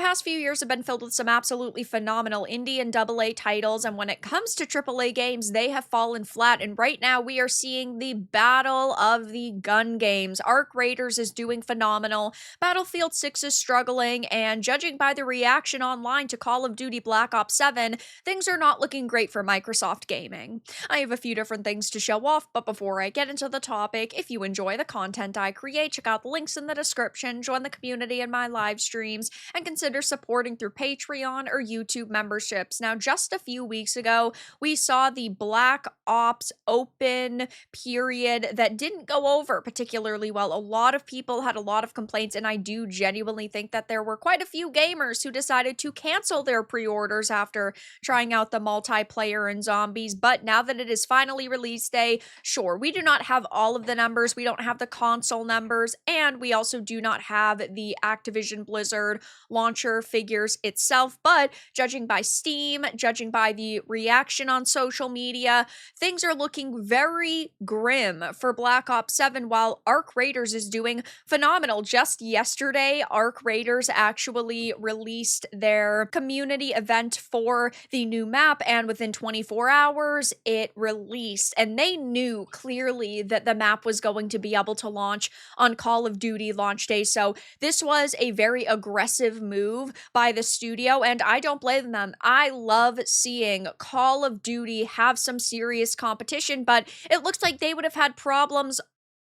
past few years have been filled with some absolutely phenomenal indie and AA titles, and when it comes to AAA games, they have fallen flat, and right now we are seeing the battle of the gun games. Arc Raiders is doing phenomenal, Battlefield 6 is struggling, and judging by the reaction online to Call of Duty Black Ops 7, things are not looking great for Microsoft Gaming. I have a few different things to show off, but before I get into the topic, if you enjoy the content I create, check out the links in the description, join the community in my live streams, and consider supporting through Patreon or YouTube memberships. Now, just a few weeks ago, we saw the Black Ops open period that didn't go over particularly well. A lot of people had a lot of complaints, and I do genuinely think that there were quite a few gamers who decided to cancel their pre-orders after trying out the multiplayer and zombies. But now that it is finally release day, sure, we do not have all of the numbers, we don't have the console numbers, and we also do not have the Activision Blizzard launcher figures itself, but judging by Steam, judging by the reaction on social media, things are looking very grim for Black Ops 7, while Arc Raiders is doing phenomenal. Just yesterday, Arc Raiders actually released their community event for the new map, and within 24 hours, it released, and they knew clearly that the map was going to be able to launch on Call of Duty launch day, so this was a very aggressive move by the studio, and I don't blame them. I love seeing Call of Duty have some serious competition, but it looks like they would have had problems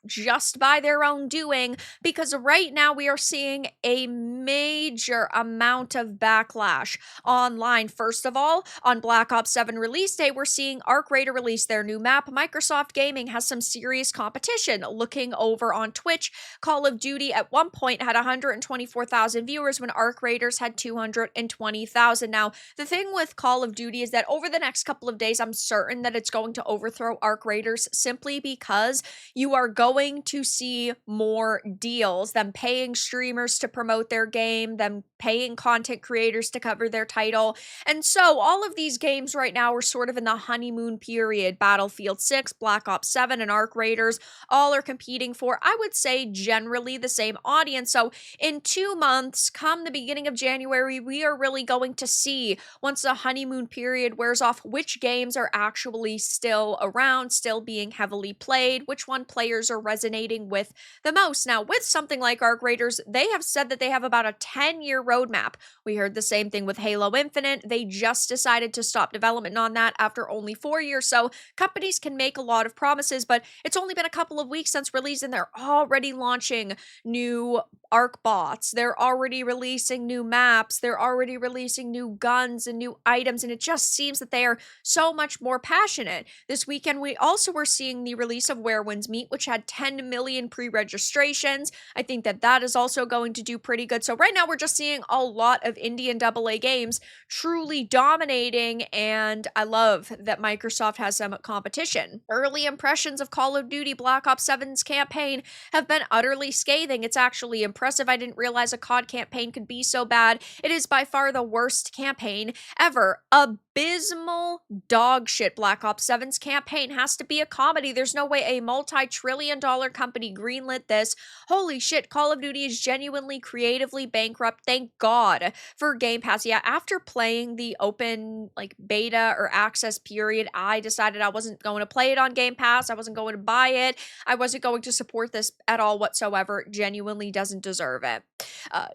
just by their own doing, because right now we are seeing a major amount of backlash online. First of all, on Black Ops 7 release day, we're seeing Arc Raider release their new map. Microsoft Gaming has some serious competition. Looking over on Twitch, Call of Duty at one point had 124,000 viewers when Arc Raiders had 220,000. Now, the thing with Call of Duty is that over the next couple of days, I'm certain that it's going to overthrow Arc Raiders simply because you are going to see more deals, them paying streamers to promote their game, them paying content creators to cover their title. And so all of these games right now are sort of in the honeymoon period. Battlefield 6, Black Ops 7, and Arc Raiders all are competing for, I would say, generally the same audience. So in 2 months, come the beginning of January, we are really going to see, once the honeymoon period wears off, which games are actually still around, still being heavily played, which one players are resonating with the most. Now, with something like Arc Raiders, they have said that they have about a 10-year roadmap. We heard the same thing with Halo Infinite. They just decided to stop development on that after only 4 years. So companies can make a lot of promises, but it's only been a couple of weeks since release, and they're already launching new Arc bots. They're already releasing new maps. They're already releasing new guns and new items, and it just seems that they are so much more passionate. This weekend, we also were seeing the release of Where Winds Meet, which had 10 million pre-registrations. I think that that is also going to do pretty good. So right now we're just seeing a lot of indie and AA games truly dominating, and I love that Microsoft has some competition. Early impressions of Call of Duty Black Ops 7's campaign have been utterly scathing. It's actually impressive. I didn't realize a COD campaign could be so bad. It is by far the worst campaign ever. Abysmal dog shit. Black Ops 7's campaign has to be a comedy. There's no way a multi-trillion-dollar company greenlit this. Holy shit, Call of Duty is genuinely creatively bankrupt. Thank God for Game Pass. Yeah, after playing the open beta or access period, I decided I wasn't going to play it on Game Pass. I wasn't going to buy it. I wasn't going to support this at all whatsoever. It genuinely doesn't deserve it.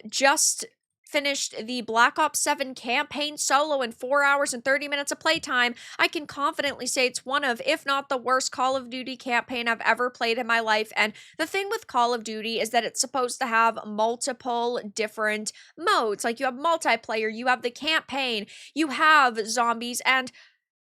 Just finished the Black Ops 7 campaign solo in 4 hours and 30 minutes of playtime. I can confidently say it's one of, if not the worst Call of Duty campaign I've ever played in my life. And the thing with Call of Duty is that it's supposed to have multiple different modes. Like, you have multiplayer, you have the campaign, you have zombies, and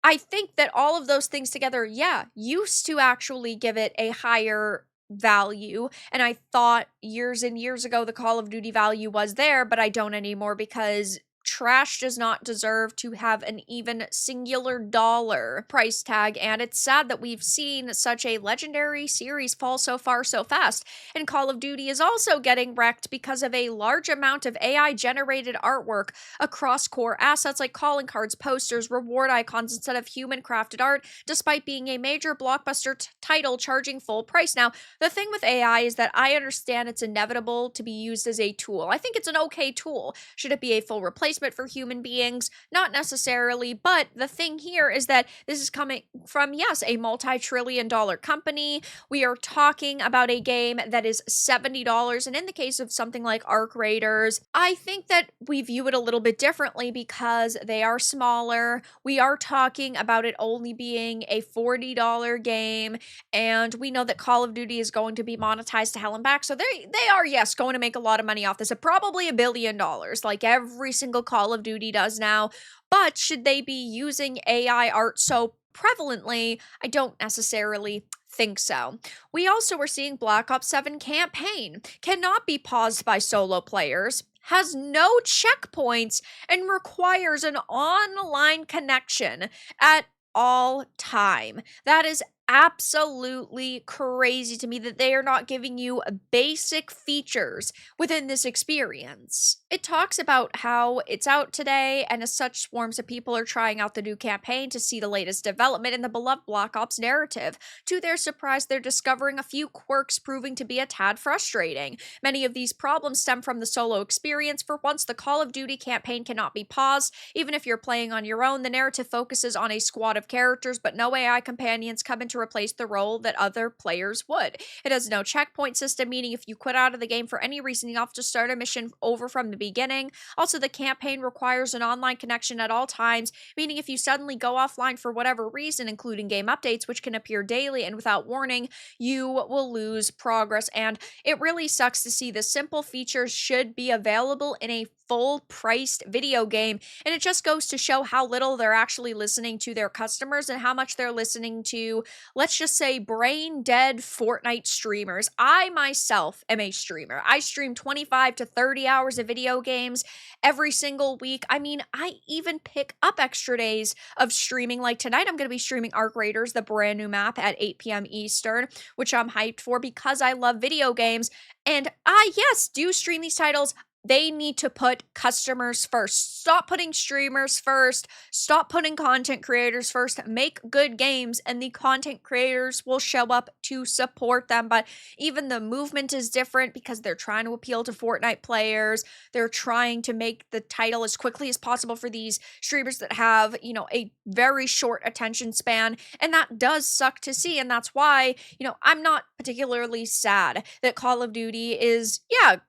I think that all of those things together, yeah, used to actually give it a higher value, and I thought years and years ago the Call of Duty value was there, but I don't anymore, because trash does not deserve to have an even singular dollar price tag, and it's sad that we've seen such a legendary series fall so far so fast. And Call of Duty is also getting wrecked because of a large amount of AI generated artwork across core assets like calling cards, posters, reward icons instead of human crafted art, despite being a major blockbuster title charging full price. Now, the thing with AI is that I understand it's inevitable to be used as a tool. I think it's an okay tool. Should it be a full replacement for human beings? Not necessarily, but the thing here is that this is coming from, yes, a multi-trillion dollar company. We are talking about a game that is $70, and in the case of something like Arc Raiders, I think that we view it a little bit differently because they are smaller. We are talking about it only being a $40 game, and we know that Call of Duty is going to be monetized to hell and back, so they are, yes, going to make a lot of money off this, probably $1 billion, like every single Call of Duty does now. But should they be using AI art so prevalently? I don't necessarily think so. We also were seeing Black Ops 7 campaign cannot be paused by solo players, has no checkpoints, and requires an online connection at all time. That is absolutely crazy to me that they are not giving you basic features within this experience. It talks about how it's out today, and as such, swarms of people are trying out the new campaign to see the latest development in the beloved Black Ops narrative. To their surprise, they're discovering a few quirks proving to be a tad frustrating. Many of these problems stem from the solo experience. For once, the Call of Duty campaign cannot be paused. Even if you're playing on your own, the narrative focuses on a squad of characters, but no AI companions come into replace the role that other players would. It has no checkpoint system, meaning if you quit out of the game for any reason, you have to start a mission over from the beginning. Also, the campaign requires an online connection at all times, meaning if you suddenly go offline for whatever reason, including game updates, which can appear daily and without warning, you will lose progress. And it really sucks to see the simple features should be available in a full-priced video game, and it just goes to show how little they're actually listening to their customers and how much they're listening to, let's just say, brain-dead Fortnite streamers. I myself am a streamer. I stream 25 to 30 hours of video games every single week. I mean, I even pick up extra days of streaming. Like tonight, I'm going to be streaming Arc Raiders, the brand new map, at 8 p.m. Eastern, which I'm hyped for because I love video games. And I, yes, do stream these titles. They need to put customers first. Stop putting streamers first. Stop putting content creators first. Make good games, and the content creators will show up to support them. But even the movement is different because they're trying to appeal to Fortnite players. They're trying to make the title as quickly as possible for these streamers that have, a very short attention span. And that does suck to see. And that's why, I'm not particularly sad that Call of Duty is,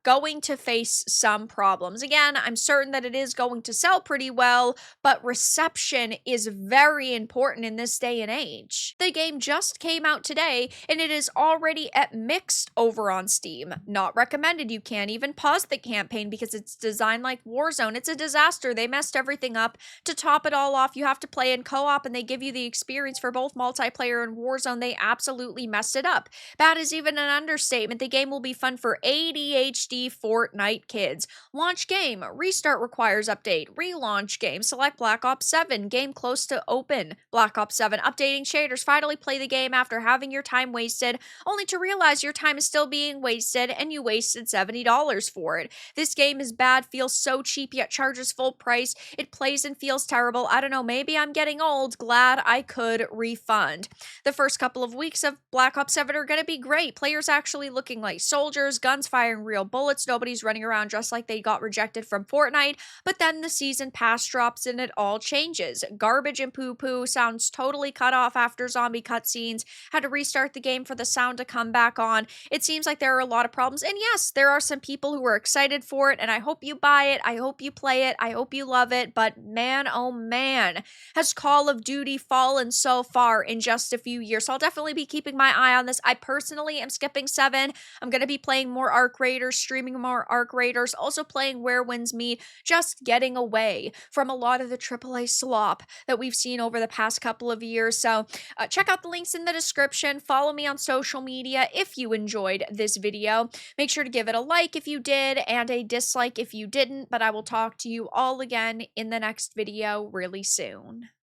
going to face some problems. Again, I'm certain that it is going to sell pretty well, but reception is very important in this day and age. The game just came out today, and it is already at mixed over on Steam. Not recommended. You can't even pause the campaign because it's designed like Warzone. It's a disaster. They messed everything up. To top it all off, you have to play in co-op, and they give you the experience for both multiplayer and Warzone. They absolutely messed it up. That is even an understatement. The game will be fun for ADHD Fortnite kids. Launch game. Restart requires update. Relaunch game. Select Black Ops 7. Game close to open. Black Ops 7. Updating shaders. Finally play the game after having your time wasted, only to realize your time is still being wasted and you wasted $70 for it. This game is bad, feels so cheap, yet charges full price. It plays and feels terrible. I don't know, maybe I'm getting old. Glad I could refund. The first couple of weeks of Black Ops 7 are going to be great. Players actually looking like soldiers, guns firing real bullets, nobody's running around dressed like they got rejected from Fortnite, but then the season pass drops and it all changes. Garbage and poo-poo, sounds totally cut off after zombie cutscenes, had to restart the game for the sound to come back on. It seems like there are a lot of problems, and yes, there are some people who are excited for it, and I hope you buy it, I hope you play it, I hope you love it, but man, oh man, has Call of Duty fallen so far in just a few years. So I'll definitely be keeping my eye on this. I personally am skipping 7. I'm going to be playing more Arc Raiders, streaming more Arc Raiders. course, also playing Where Winds Meet, just getting away from a lot of the AAA slop that we've seen over the past couple of years. So check out the links in the description. Follow me on social media if you enjoyed this video. Make sure to give it a like if you did and a dislike if you didn't, but I will talk to you all again in the next video really soon.